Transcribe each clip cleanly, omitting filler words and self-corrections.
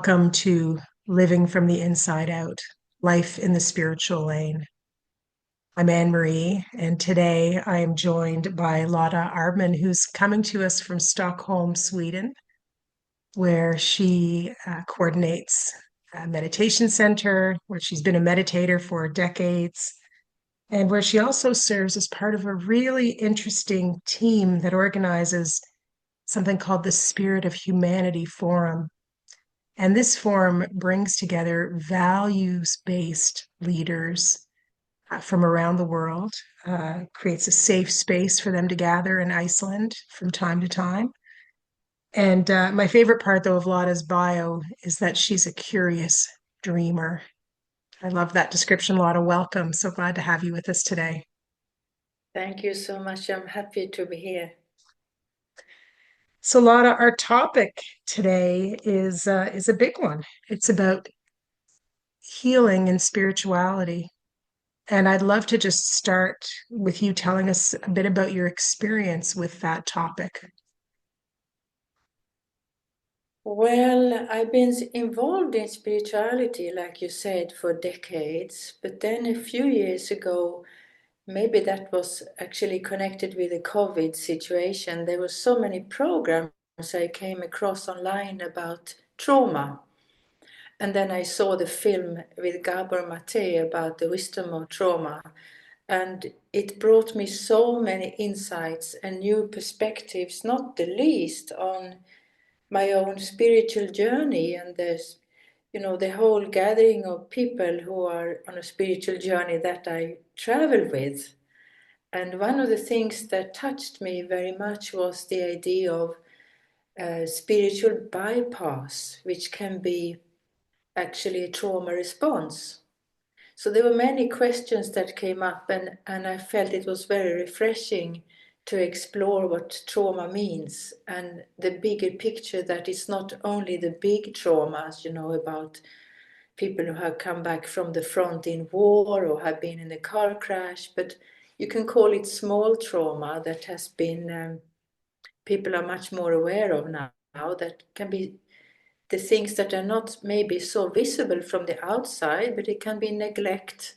Welcome to Living from the Inside Out, Life in the Spiritual Lane. I'm Anne Marie, and today I am joined by Lotta Arbman, who's coming to us from Stockholm, Sweden, where she coordinates a meditation center, where she's been a meditator for decades, and where she also serves as part of a really interesting team that organizes something called the Spirit of Humanity Forum. And this forum brings together values-based leaders from around the world, creates a safe space for them to gather in Iceland from time to time. And my favorite part, though, of Lotta's bio is that she's a curious dreamer. I love that description, Lotta. Welcome. So glad to have you with us today. Thank you so much. I'm happy to be here. So, Lotta, our topic today is a big one. It's about healing and spirituality. And I'd love to just start with you telling us a bit about your experience with that topic. Well, I've been involved in spirituality, like you said, for decades. But then a few years ago, maybe that was actually connected with the COVID situation. There were so many programs I came across online about trauma. And then I saw the film with Gabor Mate about the wisdom of trauma. And it brought me so many insights and new perspectives, not the least on my own spiritual journey. And there's, the whole gathering of people who are on a spiritual journey that I travel with. And one of the things that touched me very much was the idea of spiritual bypass, which can be actually a trauma response. So there were many questions that came up, and I felt it was very refreshing to explore what trauma means and the bigger picture, that it's not only the big traumas, about people who have come back from the front in war or have been in a car crash, but you can call it small trauma that has been, people are much more aware of now, that can be the things that are not maybe so visible from the outside, but it can be neglect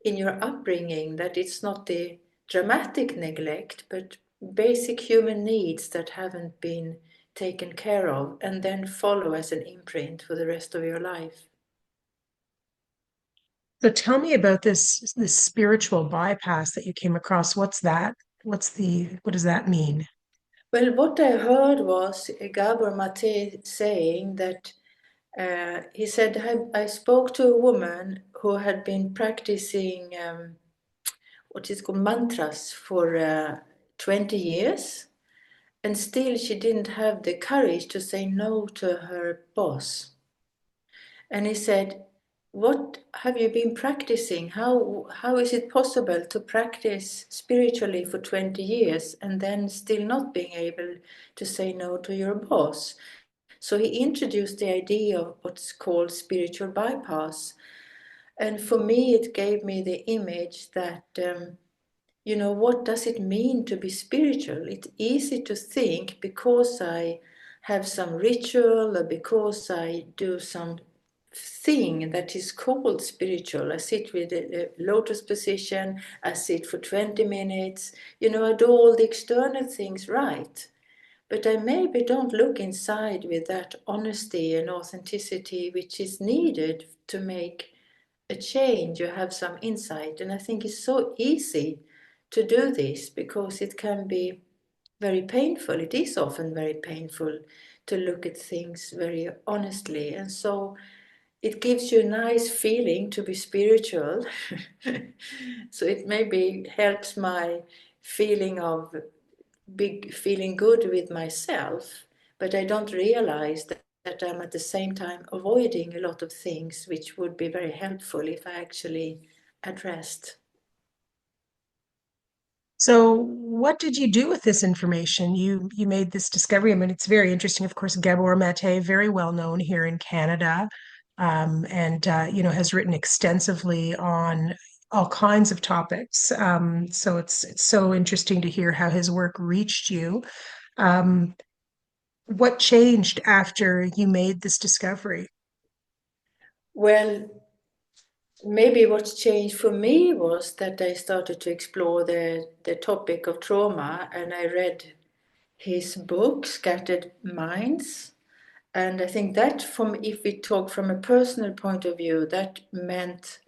in your upbringing, that it's not the dramatic neglect, but basic human needs that haven't been taken care of and then follow as an imprint for the rest of your life. So tell me about this spiritual bypass that you came across. What's that? What does that mean? Well, what I heard was Gabor Mate saying that he said, I spoke to a woman who had been practicing what is called mantras for 20 years, and still she didn't have the courage to say no to her boss. And he said, what have you been practicing? How is it possible to practice spiritually for 20 years and then still not being able to say no to your boss? So he introduced the idea of what's called spiritual bypass. And for me, it gave me the image that, what does it mean to be spiritual? It's easy to think because I have some ritual or because I do some thing that is called spiritual. I sit with a lotus position, I sit for 20 minutes, I do all the external things right. But I maybe don't look inside with that honesty and authenticity which is needed to make a change or have some insight. And I think it's so easy to do this because it can be very painful. It is often very painful to look at things very honestly. And so it gives you a nice feeling to be spiritual. So it maybe helps my feeling of big feeling good with myself, but I don't realize that I'm at the same time avoiding a lot of things which would be very helpful if I actually addressed. So what did you do with this information? You made this discovery. I mean, it's very interesting. Of course, Gabor Mate, very well known here in Canada, and has written extensively on all kinds of topics. So it's so interesting to hear how his work reached you. Um, what changed after you made this discovery? Well, maybe what changed for me was that I started to explore the topic of trauma, and I read his book, Scattered Minds. And I think that, if we talk from a personal point of view, that meant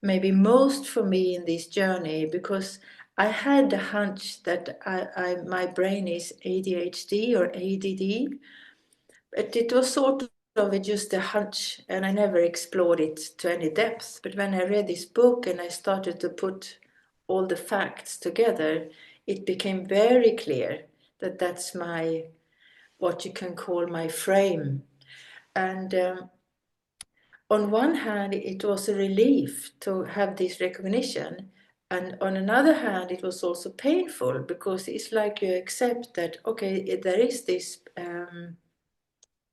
maybe most for me in this journey, because I had a hunch that my brain is ADHD or ADD, but it was sort of just a hunch, and I never explored it to any depth. But when I read this book and I started to put all the facts together, it became very clear that that's what you can call my frame. And on one hand, it was a relief to have this recognition. And on another hand, it was also painful, because it's like you accept that, okay, there is this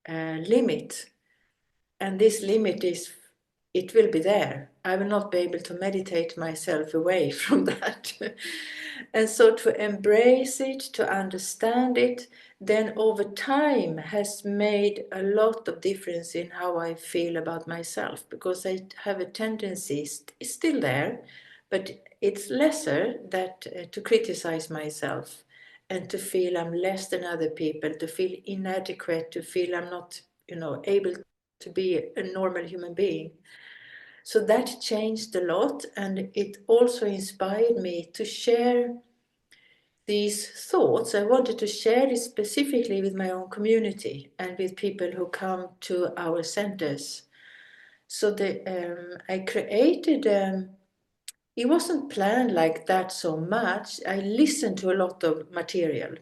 limit, and this limit is, it will be there. I will not be able to meditate myself away from that. And so to embrace it, to understand it, then over time has made a lot of difference in how I feel about myself, because I have a tendency, it's still there, but it's lesser, that to criticize myself and to feel I'm less than other people, to feel inadequate, to feel I'm not, able to be a normal human being. So that changed a lot, and it also inspired me to share these thoughts. I wanted to share it specifically with my own community and with people who come to our centers. So I created, it wasn't planned like that so much. I listened to a lot of material,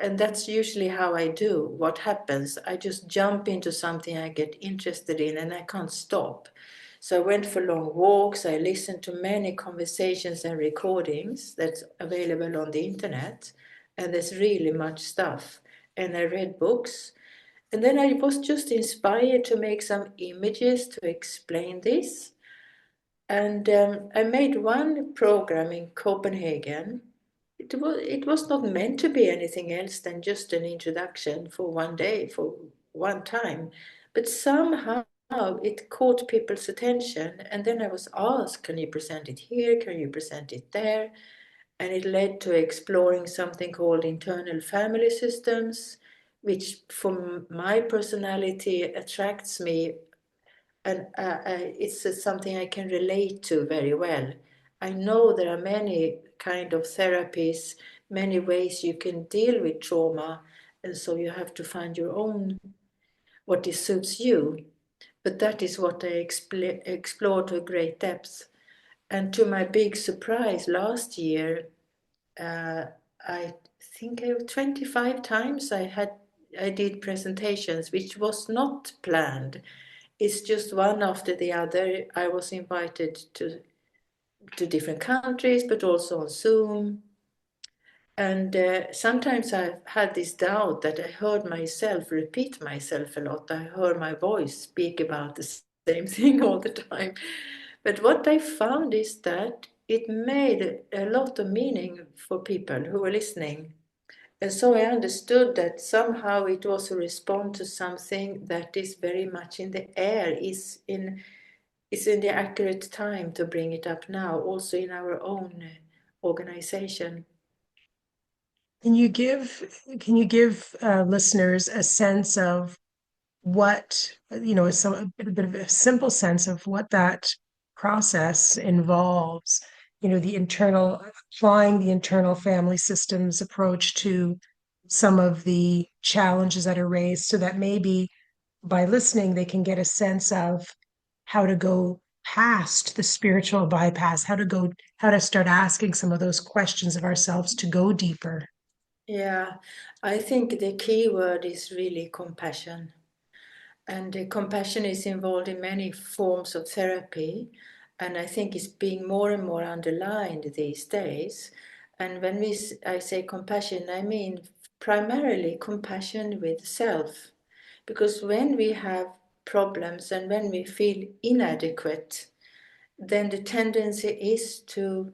and that's usually how I do. What happens, I just jump into something I get interested in and I can't stop. So I went for long walks, I listened to many conversations and recordings that's available on the internet, and there's really much stuff. And I read books, and then I was just inspired to make some images to explain this. And I made one program in Copenhagen. It was not meant to be anything else than just an introduction for one day, for one time. But somehow it caught people's attention. And then I was asked, can you present it here? Can you present it there? And it led to exploring something called internal family systems, which for my personality attracts me, and it's something I can relate to very well. I know there are many kind of therapies, many ways you can deal with trauma, and so you have to find your own, what is suits you. But that is what I explored to a great depth. And to my big surprise, last year, uh, I think 25 times I did presentations, which was not planned. It's just one after the other. I was invited to different countries, but also on Zoom. And sometimes I've had this doubt that I heard myself repeat myself a lot. I heard my voice speak about the same thing all the time. But what I found is that it made a lot of meaning for people who were listening. And so I understood that somehow it was a response to something that is very much in the air, is in the accurate time to bring it up now, also in our own organization. Can you give listeners a sense of what, a bit of a simple sense of what that process involves, the applying the internal family systems approach to some of the challenges that are raised, so that maybe by listening, they can get a sense of how to go past the spiritual bypass, how to start asking some of those questions of ourselves to go deeper. Yeah, I think the key word is really compassion. And compassion is involved in many forms of therapy, and I think it's being more and more underlined these days. And when I say compassion, I mean primarily compassion with self, because when we have problems and when we feel inadequate, then the tendency is to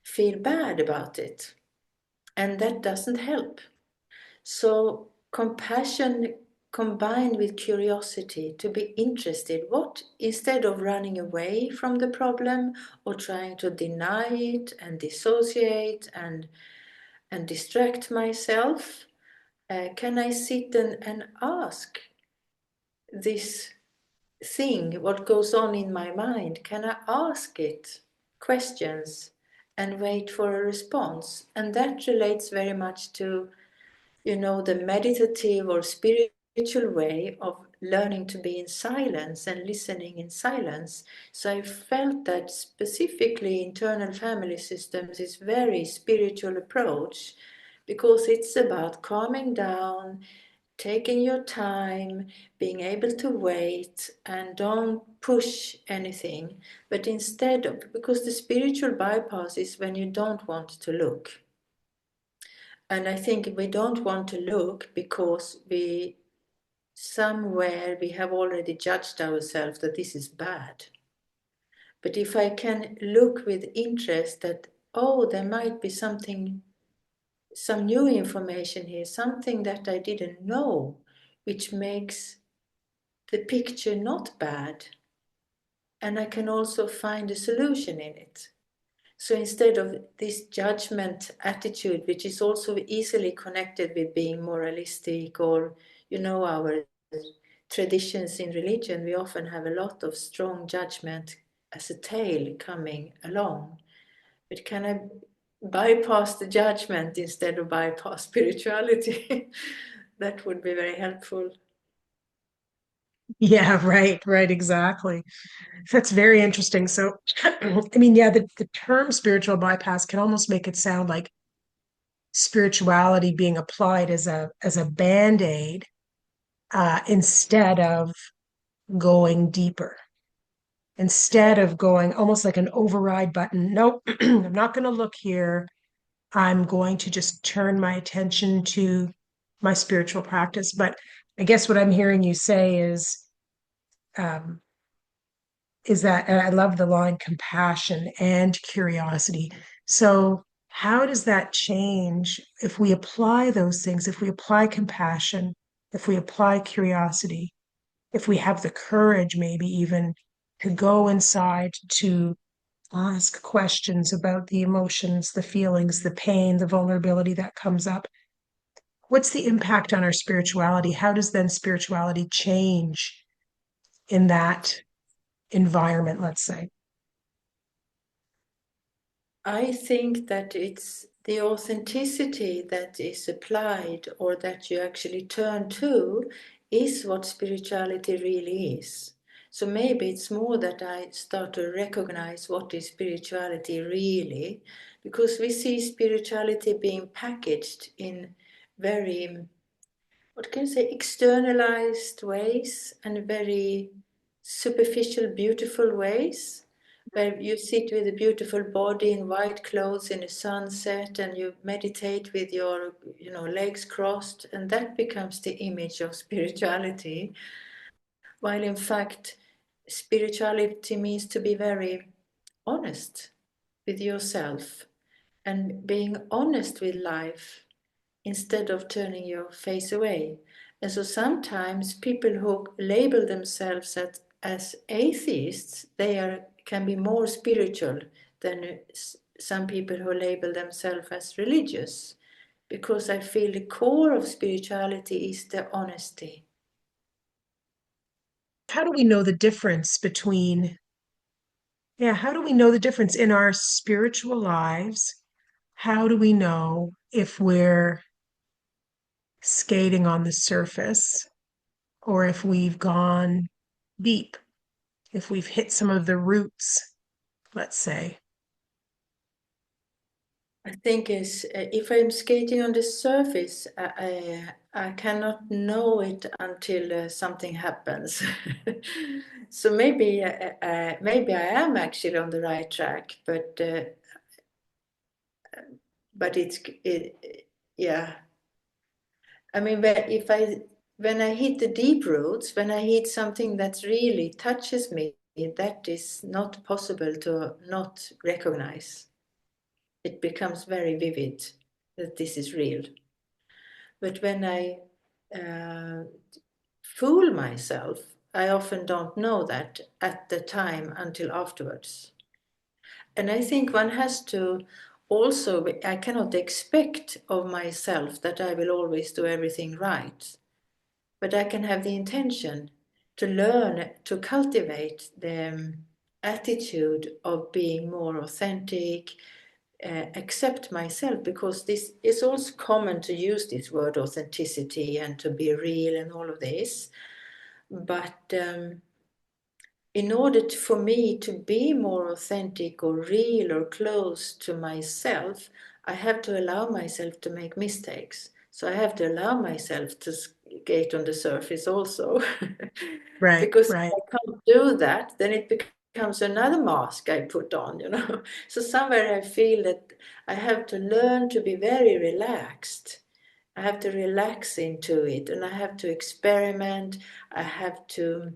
feel bad about it, and that doesn't help. So compassion combined with curiosity, to be interested. What, instead of running away from the problem or trying to deny it and dissociate and distract myself, can I sit and ask this thing, what goes on in my mind? Can I ask it questions and wait for a response? And that relates very much to, the meditative or spiritual way of learning to be in silence and listening in silence. So I felt that specifically internal family systems is very spiritual approach, because it's about calming down, taking your time, being able to wait and don't push anything, but instead of, because the spiritual bypass is when you don't want to look. And I think we don't want to look because somewhere we have already judged ourselves that this is bad. But if I can look with interest that, oh, there might be some new information here, something that I didn't know, which makes the picture not bad, and I can also find a solution in it. So instead of this judgment attitude, which is also easily connected with being moralistic, or, our traditions in religion, we often have a lot of strong judgment as a tail coming along. But can I bypass the judgment instead of bypass spirituality? That would be very helpful. Yeah, right, exactly. That's very interesting. So, I mean, yeah, the term spiritual bypass can almost make it sound like spirituality being applied as a band-aid instead of going deeper, instead of going almost like an override button. Nope, I'm not going to look here. I'm going to just turn my attention to my spiritual practice. But I guess what I'm hearing you say um, is that, and I love the line compassion and curiosity. So, how does that change if we apply those things, if we apply compassion, if we apply curiosity, if we have the courage, maybe even to go inside to ask questions about the emotions, the feelings, the pain, the vulnerability that comes up? What's the impact on our spirituality? How does then spirituality change in that environment, let's say? I think that it's the authenticity that is applied, or that you actually turn to, is what spirituality really is. So maybe it's more that I start to recognize what is spirituality really, because we see spirituality being packaged in very, what can you say, externalized ways and very superficial, beautiful ways, where you sit with a beautiful body in white clothes in a sunset and you meditate with your, legs crossed, and that becomes the image of spirituality. While in fact, spirituality means to be very honest with yourself and being honest with life instead of turning your face away. And so sometimes people who label themselves as atheists, can be more spiritual than some people who label themselves as religious, because I feel the core of spirituality is the honesty. How do we know the difference between, yeah, how do we know the difference in our spiritual lives? How do we know if we're skating on the surface or if we've gone deep, if we've hit some of the roots, let's say? I think is if I'm skating on the surface, I cannot know it until something happens. So maybe I am actually on the right track, but yeah. I mean, when I hit the deep roots, when I hit something that really touches me, that is not possible to not recognize. It becomes very vivid that this is real. But when I uh, fool myself. I often don't know that at the time until afterwards. And I think one has to also, I cannot expect of myself that I will always do everything right, but I can have the intention to learn to cultivate the attitude of being more authentic, accept myself, because this is also common to use this word authenticity and to be real and all of this. But in order for me to be more authentic or real or close to myself, I have to allow myself to make mistakes. So I have to allow myself to skate on the surface also. Right, Because if right. I can't do that, then it becomes another mask I put on, you know. So somewhere I feel that I have to learn to be very relaxed. I have to relax into it, and I have to experiment. I have to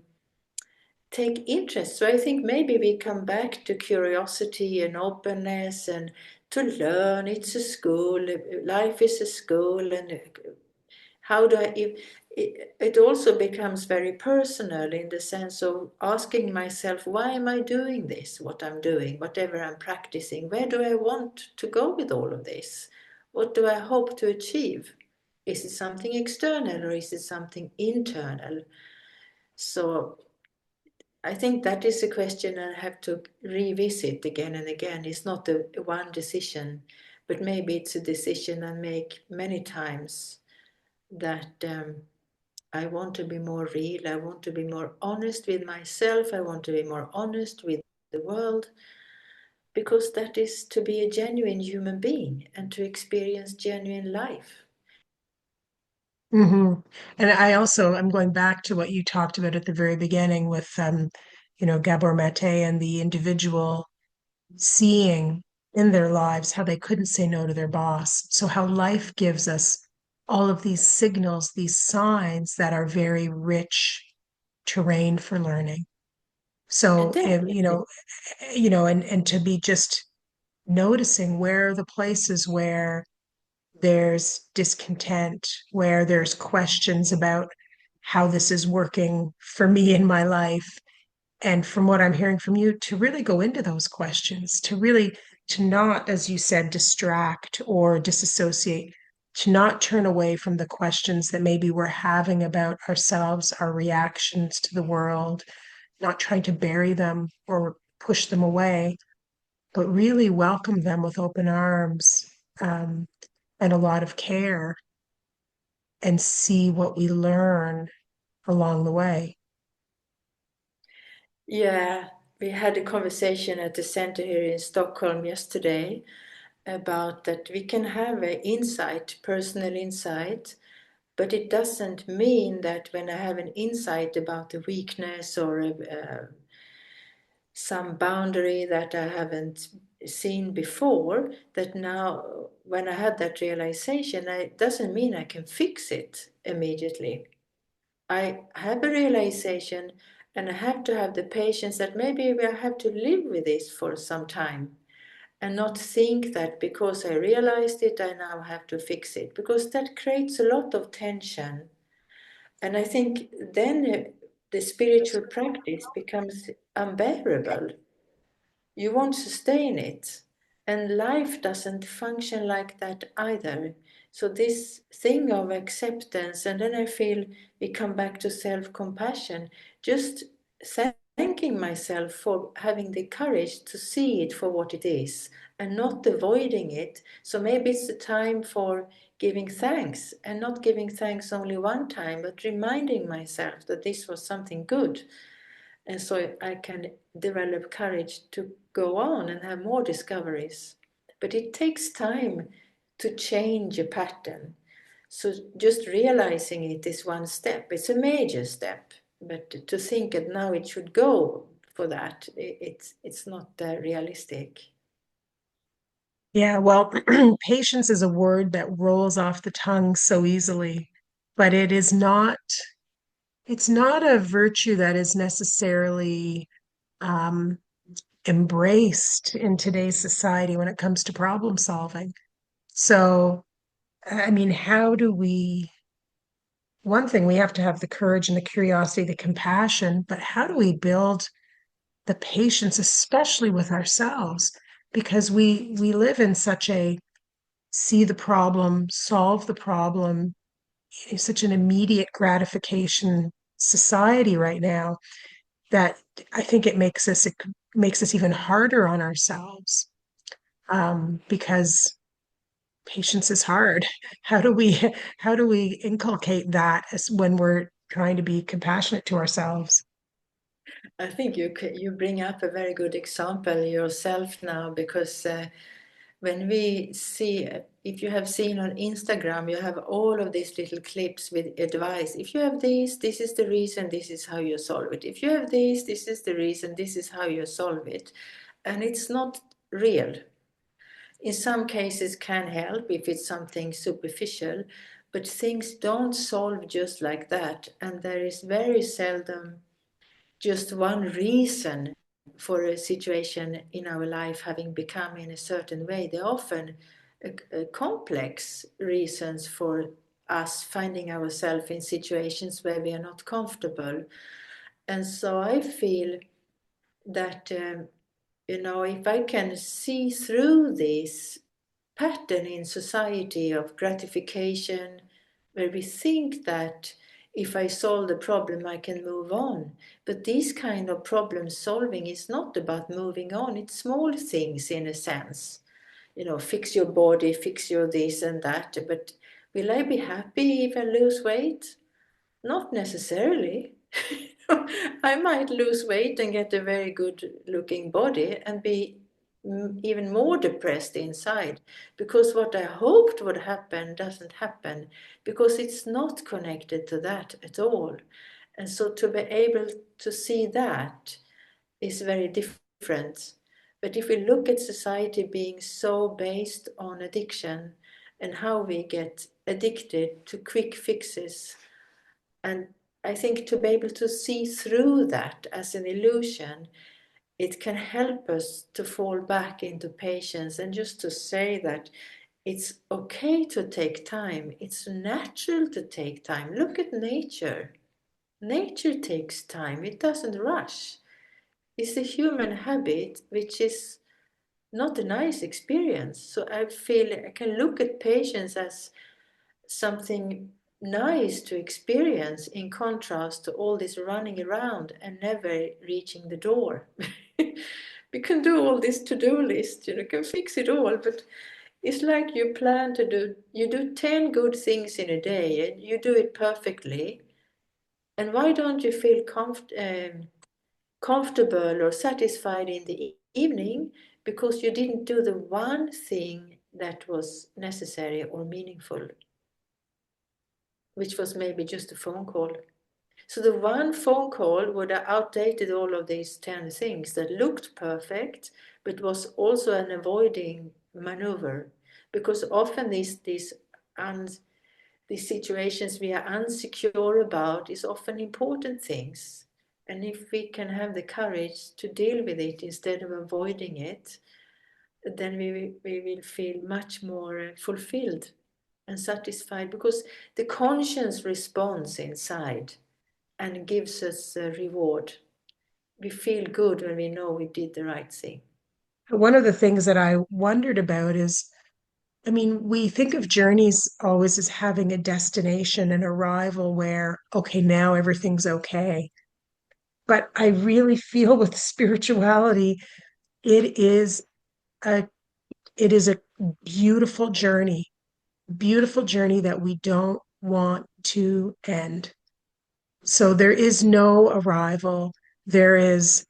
take interest. So I think maybe we come back to curiosity and openness and to learn. It's a school, life is a school, and how do I, if, it also becomes very personal in the sense of asking myself, why am I doing this, what I'm doing, whatever I'm practicing? Where do I want to go with all of this? What do I hope to achieve? Is it something external or is it something internal? So I think that is a question I have to revisit again and again. It's not a one decision, but maybe it's a decision I make many times, that I want to be more real. I want to be more honest with myself. I want to be more honest with the world, because that is to be a genuine human being and to experience genuine life. Hmm. And I'm going back to what you talked about at the very beginning with, Gabor Mate and the individual seeing in their lives how they couldn't say no to their boss. So how life gives us all of these signals, these signs that are very rich terrain for learning. And So, definitely, and to be just noticing where are the places where there's discontent, where there's questions about how this is working for me in my life. And from what I'm hearing from you, to really go into those questions, to not, as you said, distract or disassociate, to not turn away from the questions that maybe we're having about ourselves, our reactions to the world, not trying to bury them or push them away, but really welcome them with open arms, um, and a lot of care, and see what we learn along the way. yeah, we had a conversation at the center here in Stockholm yesterday about that we can have an insight, personal insight, but it doesn't mean that when I have an insight about a weakness or some boundary that I haven't seen before, that now when I had that realization, it doesn't mean I can fix it immediately. I have a realization, and I have to have the patience that maybe I have to live with this for some time, and not think that because I realized it, I now have to fix it, because that creates a lot of tension. And I think then the spiritual practice becomes unbearable. You won't sustain it. And life doesn't function like that either. So, this thing of acceptance, and then I feel we come back to self compassion, just thanking myself for having the courage to see it for what it is and not avoiding it. So, maybe it's the time for giving thanks, and not giving thanks only one time, but reminding myself that this was something good, and so I can develop courage to go on and have more discoveries. But it takes time to change a pattern. So just realizing it is one step. It's a major step, but to think that now it should go for that, it's not realistic. Yeah, well, patience is a word that rolls off the tongue so easily, but it's not a virtue that is necessarily um, embraced in today's society when it comes to problem solving. So, I mean, how do we one thing, we have to have the courage and the curiosity, the compassion, but how do we build the patience, especially with ourselves? Because we live in such a see the problem, solve the problem, such an immediate gratification society right now that I think it makes us even harder on ourselves, because patience is hard. How do we how do we inculcate that as when we're trying to be compassionate to ourselves? I think you bring up a very good example yourself now, because when we see, if you have seen on Instagram, you have all of these little clips with advice. If you have this is the reason, this is how you solve it. If you have this is the reason, this is how you solve it. And it's not real. In some cases can help if it's something superficial, but things don't solve just like that. And there is very seldom just one reason for a situation in our life having become in a certain way. They're often complex reasons for us finding ourselves in situations where we are not comfortable. And so I feel that, if I can see through this pattern in society of gratification, where we think that if I solve the problem, I can move on. But this kind of problem solving is not about moving on. It's small things in a sense. Fix your body, fix your this and that. But will I be happy if I lose weight? Not necessarily. I might lose weight and get a very good looking body and be even more depressed inside, because what I hoped would happen doesn't happen, because it's not connected to that at all. And so to be able to see that is very different. But if we look at society being so based on addiction and how we get addicted to quick fixes, and I think to be able to see through that as an illusion, it can help us to fall back into patience and just to say that it's okay to take time. It's natural to take time. Look at nature. Nature takes time, it doesn't rush. It's a human habit which is not a nice experience. So I feel I can look at patience as something nice to experience, in contrast to all this running around and never reaching the door. We can do all this to-do list, can fix it all, but it's like you do 10 good things in a day and you do it perfectly. And why don't you feel comfortable or satisfied in the evening? Because you didn't do the one thing that was necessary or meaningful, which was maybe just a phone call. So the one phone call would have outdated all of these 10 things that looked perfect, but was also an avoiding maneuver. Because often these situations we are unsecure about is often important things. And if we can have the courage to deal with it instead of avoiding it, then we will feel much more fulfilled and satisfied, because the conscience responds inside and gives us a reward. We feel good when we know we did the right thing. One of the things that I wondered about is, I mean, we think of journeys always as having a destination, an arrival where, okay, now everything's okay. But I really feel with spirituality, it is a it is a beautiful journey that we don't want to end. So there is no arrival. There is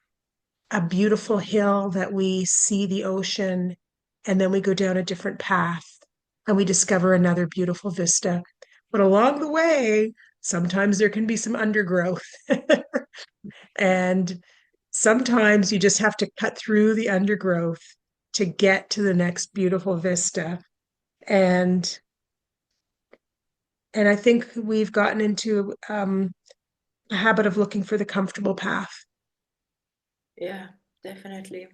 a beautiful hill that we see the ocean, and then we go down a different path and we discover another beautiful vista. But along the way, sometimes there can be some undergrowth, and sometimes you just have to cut through the undergrowth to get to the next beautiful vista. And I think we've gotten into a habit of looking for the comfortable path. Yeah, definitely.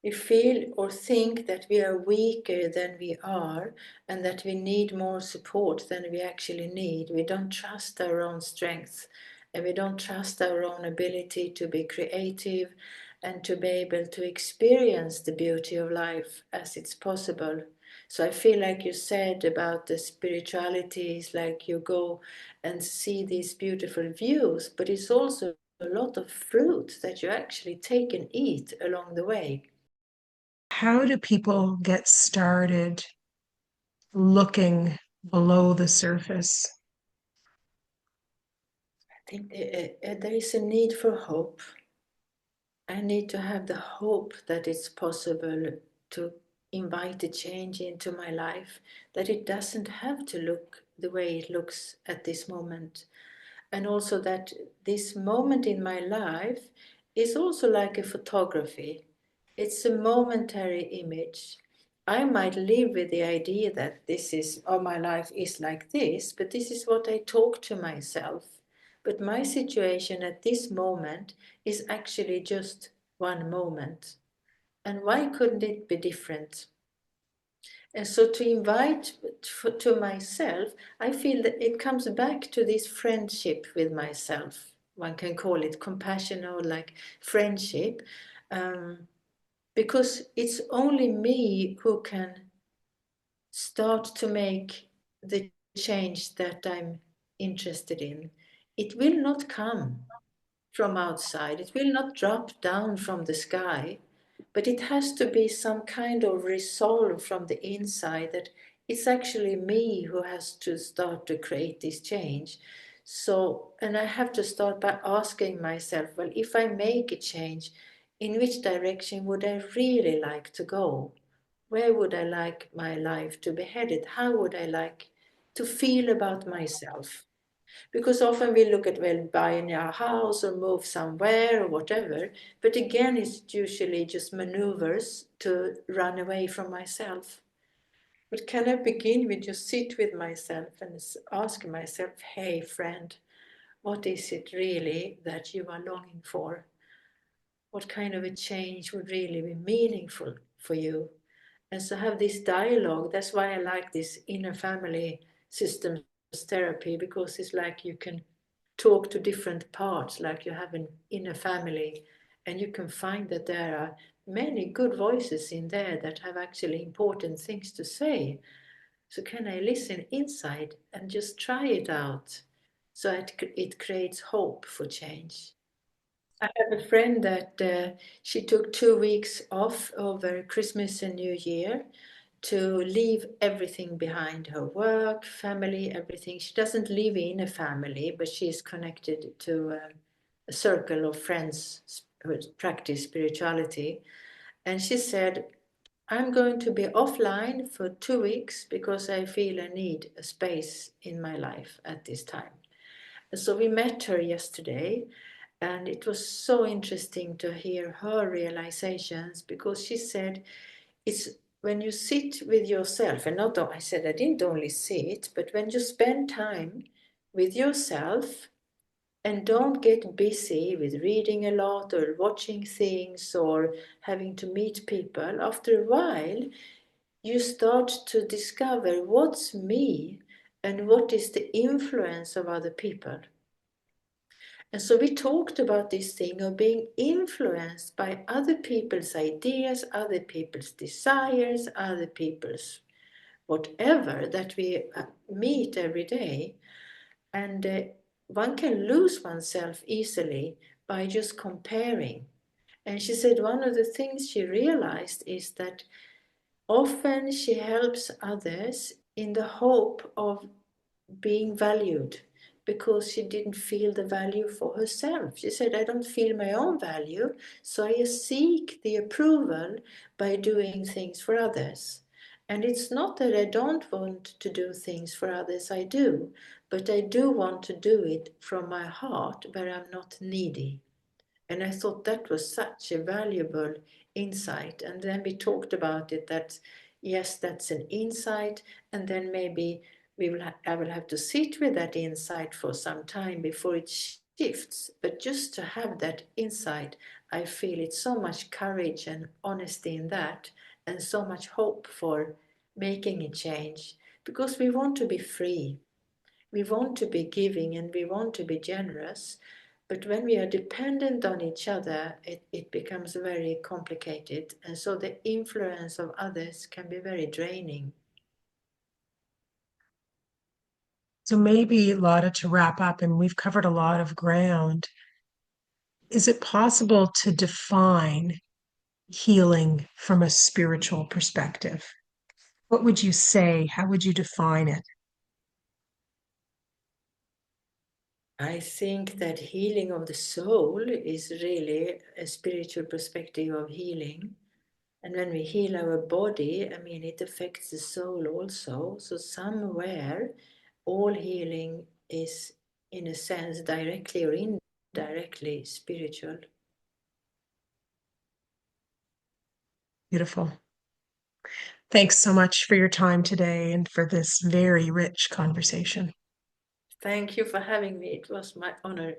we feel or think that we are weaker than we are and that we need more support than we actually need. We don't trust our own strength and we don't trust our own ability to be creative and to be able to experience the beauty of life as it's possible. So I feel like you said about the spirituality is like you go and see these beautiful views, but it's also a lot of fruit that you actually take and eat along the way. How do people get started looking below the surface? I think there is a need for hope. I need to have the hope that it's possible to invite a change into my life, that it doesn't have to look the way it looks at this moment. And also that this moment in my life is also like a photography. It's a momentary image. I might live with the idea that this is, oh, my life is like this, but this is what I talk to myself. But my situation at this moment is actually just one moment. And why couldn't it be different? And so to invite to myself, I feel that it comes back to this friendship with myself. One can call it compassion or like friendship, because it's only me who can start to make the change that I'm interested in. It will not come from outside, it will not drop down from the sky. But it has to be some kind of resolve from the inside that it's actually me who has to start to create this change. So, and I have to start by asking myself, well, if I make a change, in which direction would I really like to go? Where would I like my life to be headed? How would I like to feel about myself? Because often we look at, well, buying a house or move somewhere or whatever, but again, it's usually just maneuvers to run away from myself. But can I begin with just sit with myself and ask myself, hey, friend, what is it really that you are longing for? What kind of a change would really be meaningful for you? And so have this dialogue. That's why I like this inner family systems therapy, because it's like you can talk to different parts, like you have an inner family, and you can find that there are many good voices in there that have actually important things to say. So can I listen inside and just try it out? So it creates hope for change. I have a friend that she took 2 weeks off over Christmas and New Year to leave everything behind, her work, family, everything. She doesn't live in a family, but she is connected to a circle of friends who practice spirituality. And she said, I'm going to be offline for 2 weeks because I feel I need a space in my life at this time. And so we met her yesterday, and it was so interesting to hear her realizations, because she said it's when you sit with yourself, and not I said I didn't only sit, but when you spend time with yourself and don't get busy with reading a lot or watching things or having to meet people, after a while you start to discover what's me and what is the influence of other people. And so we talked about this thing of being influenced by other people's ideas, other people's desires, other people's whatever that we meet every day. And one can lose oneself easily by just comparing. And she said one of the things she realized is that often she helps others in the hope of being valued, because she didn't feel the value for herself. She said, I don't feel my own value, so I seek the approval by doing things for others. And it's not that I don't want to do things for others, I do, but I do want to do it from my heart where I'm not needy. And I thought that was such a valuable insight. And then we talked about it, that yes, that's an insight. And then maybe I will have to sit with that insight for some time before it shifts, but just to have that insight, I feel it's so much courage and honesty in that, and so much hope for making a change, because we want to be free, we want to be giving, and we want to be generous. But when we are dependent on each other, it becomes very complicated, and so the influence of others can be very draining. So maybe, Lotta, to wrap up, and we've covered a lot of ground, is it possible to define healing from a spiritual perspective? What would you say? How would you define it? I think that healing of the soul is really a spiritual perspective of healing. And when we heal our body, I mean, it affects the soul also. So, somewhere, all healing is, in a sense, directly or indirectly spiritual. Beautiful. Thanks so much for your time today and for this very rich conversation. Thank you for having me. It was my honor.